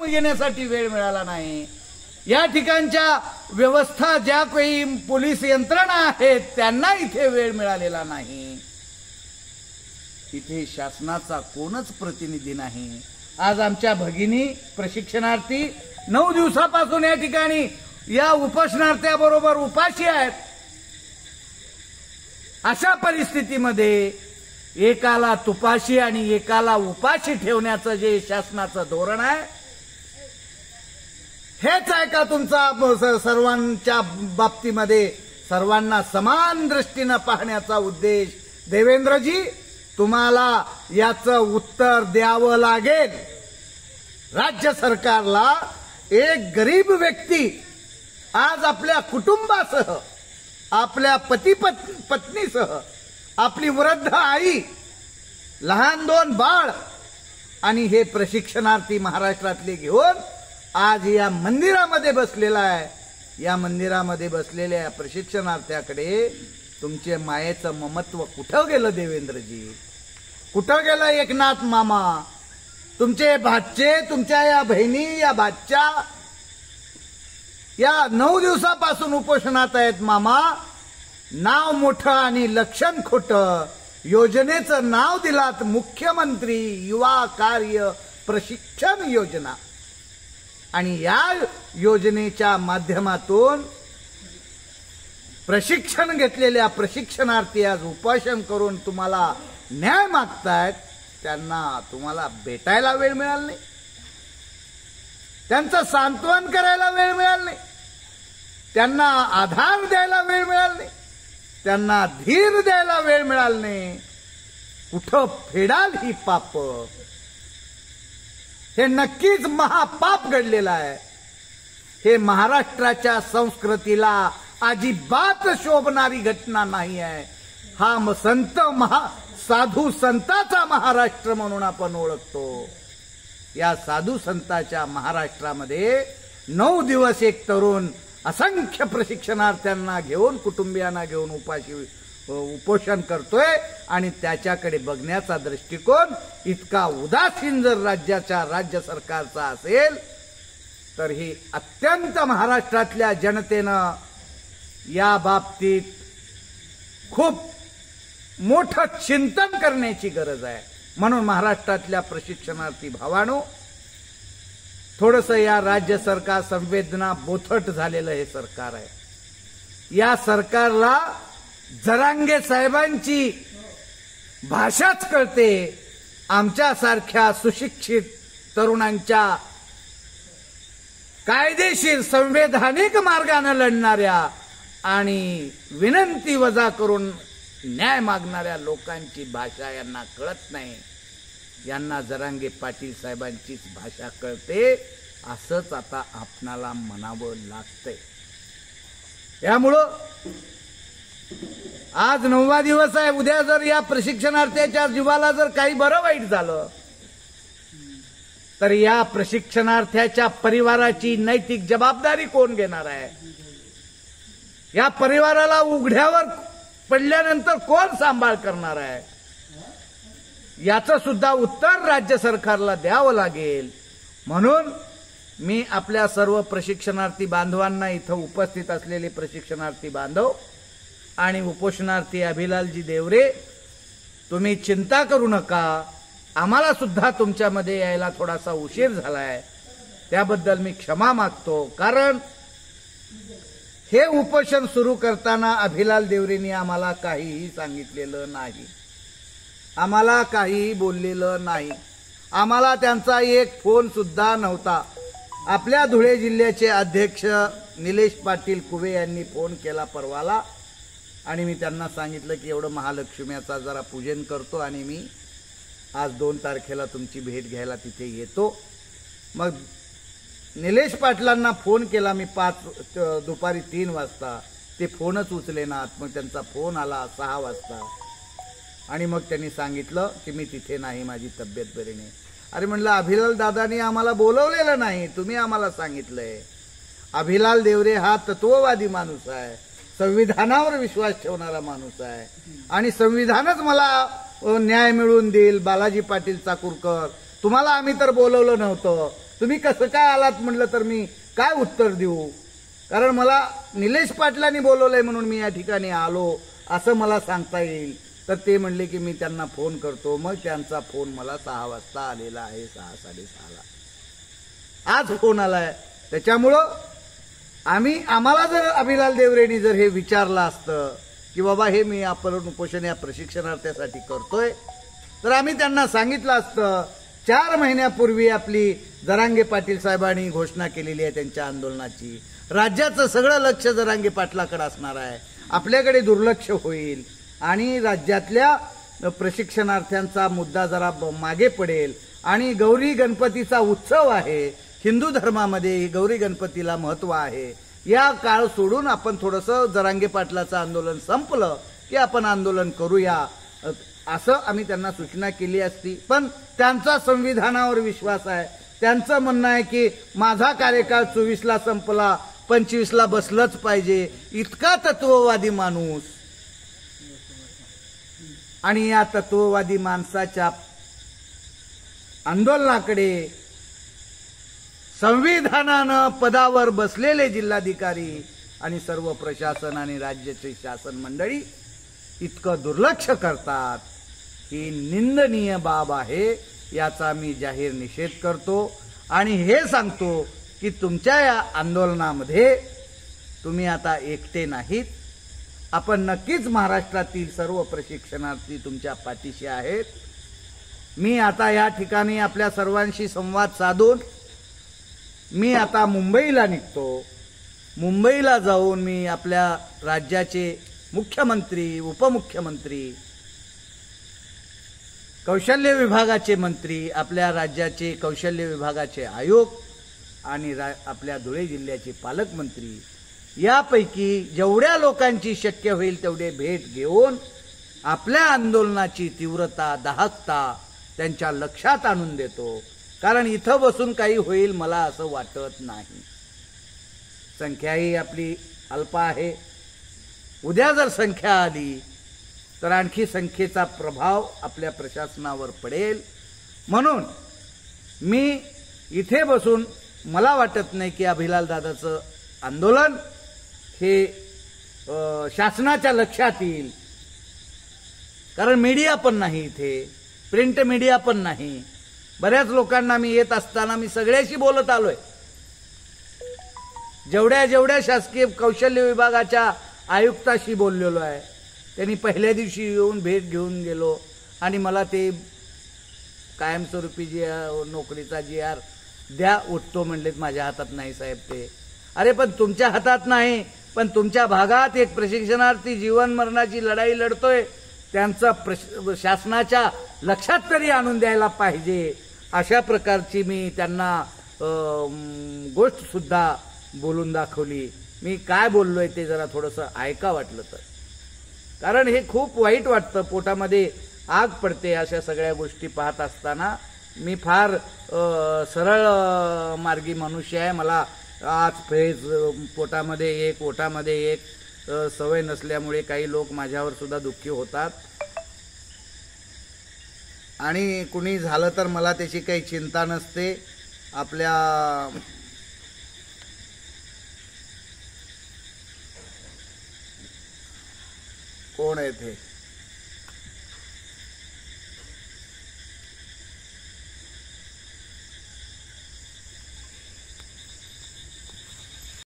येण्यासाठी वेळ मिळाला नाही. या ठिकाणच्या व्यवस्था ज्या काही पोलीस यंत्रणा आहेत त्यांना इथे वेळ मिळालेला नाही. इथे शासनाचा कोणच प्रतिनिधी नाही. आज आमच्या भगिनी प्रशिक्षणार्थी 9 दिवसापासून या ठिकाणी या उपोषणार्थ्याबरोबर उपाशी आहेत. अशा परिस्थितीमध्ये एकाला तुपाशी आणि एकाला उपाशी ठेवण्याचं जे शासनाचं धोरण आहे, हेच आहे का तुमचा सर्वांच्या बाबतीमध्ये सर्वांना समान दृष्टीनं पाहण्याचा उद्देश? देवेंद्रजी, तुम्हाला याचं उत्तर द्यावं लागेल. राज्य सरकारला एक गरीब व्यक्ती आज आपल्या कुटुंबासह, आपल्या पत्नीसह, आपली वृद्ध आई, लहान 2 बाळ आणि हे प्रशिक्षणार्थी महाराष्ट्रातले घेऊन आज या मंदिरामध्ये बसलेला आहे. या मंदिरामध्ये बसलेल्या प्रशिक्षणार्थ्याकडे तुमचे मायेचं ममत्व कुठं गेलं देवेंद्रजी? कुठं गेलं एकनाथ मामा? तुमचे भाचे, तुमच्या या बहिणी, या भाच्या या 9 दिवसापासून उपोषणात आहेत मामा. नाव मोठं आणि लक्षण खोटं. योजनेचं नाव दिलात मुख्यमंत्री युवा कार्य प्रशिक्षण योजना, आणि या योजनेच्या माध्यमातून प्रशिक्षण घेतलेल्या प्रशिक्षणार्थी आज उपोषण करून तुम्हाला न्याय मागतायत. त्यांना तुम्हाला भेटायला वेळ मिळाला नाही, त्यांचं सांत्वन करायला वेळ मिळाला नाही, त्यांना आधार द्यायला वेळ मिळाला नाही, त्यांना धीर द्यायला वेळ मिळाला नाही. कुठं फेडाल ही पाप? हे नक्कीच महापाप घडलेलं आहे. हे महाराष्ट्राच्या संस्कृतीला अजिबात शोभणारी घटना नाही आहे. हा साधू संतांचा महाराष्ट्र म्हणून आपण ओळखतो. या साधू संतांच्या महाराष्ट्रामध्ये 9 दिवस एक तरुण असंख्य प्रशिक्षणार्थ्यांना घेऊन, कुटुंबियांना घेऊन उपोषण करतोय, आणि त्याच्याकडे बघण्याचा दृष्टिकोन इतका उदासीन जर राज्य सरकारचा असेल तर ही अत्यंत महाराष्ट्रातल्या जनतेनं या बाबतीत खूप मोठं चिंतन करण्याची गरज आहे. म्हणून महाराष्ट्रातल्या प्रशिक्षणार्थी भावांनो, थोडंसं या राज्य सरकार संवेदना बोथट झालेलं हे सरकार आहे. या सरकारला जरांगे साहेबांची भाषाच कळते. आमच्यासारख्या सुशिक्षित तरुणांच्या कायदेशीर संवैधानिक मार्गाने लढणाऱ्या आणि विनंती वजा करून न्याय मागणाऱ्या लोकांची भाषा यांना कळत नाही. यांना जरांगे पाटील साहेबांचीच भाषा कळते, असंच आता आपणाला म्हणावं लागतंय. यामुळं आज 9वा दिवस आहे. उद्या जर या प्रशिक्षणार्थ्याच्या जीवाला जर काही बरं वाईट झालं तर या प्रशिक्षणार्थ्याच्या परिवाराची नैतिक जबाबदारी कोण घेणार आहे? या परिवाराला उघड्यावर पडल्यानंतर कोण सांभाळ करणार आहे? याचं सुद्धा उत्तर राज्य सरकारला द्यावं लागेल. म्हणून मी आपल्या सर्व प्रशिक्षणार्थी बांधवांना, इथं उपस्थित असलेले प्रशिक्षणार्थी बांधव आणि उपोषणार्थी अभिलालजी देवरे, तुम्ही चिंता करू नका. आम्हाला सुद्धा तुमच्यामध्ये यायला थोडासा उशीर झालाय, त्याबद्दल मी क्षमा मागतो. कारण हे उपोषण सुरू करताना अभिलाल देवरेंनी आम्हाला काहीही सांगितलेलं नाही, आम्हाला काहीही बोललेलं नाही. आम्हाला त्यांचा एक फोन सुद्धा नव्हता. आपल्या धुळे जिल्ह्याचे अध्यक्ष निलेश पाटील कुवे यांनी फोन केला परवाला, आणि मी त्यांना सांगितलं की एवढं महालक्ष्म्याचा जरा पूजन करतो आणि मी आज 2 तारखेला तुमची भेट घ्यायला तिथे येतो. मग निलेश पाटलांना फोन केला मी दुपारी 3 वाजता. ते फोनच उचले नात. मग त्यांचा फोन आला 6 वाजता, आणि मग त्यांनी सांगितलं की मी तिथे नाही, माझी तब्येत बरी नाही. अरे म्हणलं, अभिलाल दादांनी आम्हाला बोलवलेलं नाही, तुम्ही आम्हाला सांगितलंय. अभिलाल देवरे हा तत्ववादी माणूस आहे, संविधानावर विश्वास ठेवणारा माणूस आहे, आणि संविधानच मला न्याय मिळवून देईल. बालाजी पाटील चाकूरकर, तुम्हाला आम्ही तर बोलवलं नव्हतं, तुम्ही कसं काय आलात म्हणलं तर मी काय उत्तर देऊ, कारण मला निलेश पाटलांनी बोलवलंय म्हणून मी या ठिकाणी आलो असं मला सांगता येईल. तर ते म्हणले की मी त्यांना फोन करतो. मग त्यांचा फोन मला 6 वाजता आलेला आहे, 6-6:30ला आज फोन आलाय. त्याच्यामुळं आम्हाला जर अभिलाल देवरेंनी जर हे विचारलं असतं की बाबा हे मी अपहरण उपोषण या प्रशिक्षणार्थ्यासाठी करतोय, तर आम्ही त्यांना सांगितलं असतं 4 महिन्यापूर्वी आपली जरांगे पाटील साहेबांनी घोषणा केलेली आहे त्यांच्या आंदोलनाची. राज्याचं सगळं लक्ष जरांगे पाटलाकडे असणार आहे, आपल्याकडे दुर्लक्ष होईल आणि राज्यातल्या प्रशिक्षणार्थ्यांचा मुद्दा जरा मागे पडेल. आणि गौरी गणपतीचा उत्सव आहे, हिंदू धर्मामध्ये गौरी गणपतीला महत्व आहे. या काळ सोडून आपण थोडंसं जरांगे पाटलाचं आंदोलन संपलं की आपण आंदोलन करूया असं आम्ही त्यांना सूचना केली असती. पण त्यांचा संविधानावर विश्वास आहे. त्यांचं म्हणणं आहे की माझा कार्यकाळ 24ला संपला, 25ला बसलंच पाहिजे. इतका तत्ववादी माणूस आणि या तत्ववादी माणसाच्या आंदोलनाकडे संविधानानं पदावर बसलेले जिल्हाधिकारी आणि सर्व प्रशासन आणि राज्याचे शासन मंडळी इतकं दुर्लक्ष करतात ही निंदनीय बाब आहे. याचा मी जाहीर निषेध करतो आणि हे सांगतो की तुमच्या या आंदोलनामध्ये तुम्ही आता एकटे नाहीत. आपण नक्कीच महाराष्ट्रातील सर्व प्रशिक्षणार्थी तुमच्या पाठीशी आहेत. मी आता या ठिकाणी आपल्या सर्वांशी संवाद साधून मी आता मुंबईला निघतो. मुंबईला जाऊन मी आपल्या राज्याचे मुख्यमंत्री, उपमुख्यमंत्री, कौशल्य विभागाचे मंत्री, आपल्या राज्याचे कौशल्य विभागाचे आयोग आणि आपल्या धुळे जिल्ह्याचे पालकमंत्री यापैकी जेवढ्या लोकांची शक्य होईल तेवढे भेट घेऊन आपल्या आंदोलनाची तीव्रता, दाहकता त्यांच्या लक्षात आणून देतो. कारण इथं बसून काही होईल मला असं वाटत नाही. संख्याही आपली अल्प आहे. उद्या जर संख्या आली तर आणखी संख्येचा प्रभाव आपल्या प्रशासनावर पडेल. म्हणून मी इथे बसून मला वाटत नाही की अभिलाल दादाचं आंदोलन हे शासनाच्या लक्षात येईल. कारण मीडिया पण नाही इथे, प्रिंट मीडिया पण नाही. बऱ्याच लोकांना मी येत असताना मी सगळ्याशी बोलत आलोय. जेवढ्या शासकीय कौशल्य विभागाच्या आयुक्ताशी बोललेलो आहे. त्यांनी पहिल्या दिवशी येऊन भेट घेऊन गेलो आणि मला ते कायमस्वरूपी नोकरीचा GR द्या, उठतो म्हणलेत. माझ्या हातात नाही साहेब ते. अरे पण तुमच्या हातात नाही, पण तुमच्या भागात एक प्रशिक्षणार्थी जीवन मरणाची लढाई लढतोय, त्यांचा शासनाच्या लक्षात तरी आणून द्यायला पाहिजे. अशा प्रकारची मी त्यांना गोष्ट सुद्धा बोलून दाखवली. मी काय बोललोय ते जरा थोडंसं ऐका वाटलं तर, कारण हे खूप वाईट वाटतं. पोटामध्ये आग पडते अशा सगळ्या गोष्टी पाहत असताना. मी फार सरळ मार्गी मनुष्य आहे. मला आज फेज पोटामध्ये एक, ओठामध्ये एक सवय नसल्यामुळे काही लोक माझ्यावर सुद्धा दुःखी होतात. आणि कुणी झालं तर मला त्याची काही चिंता नसते. आपल्या कोण आहे ते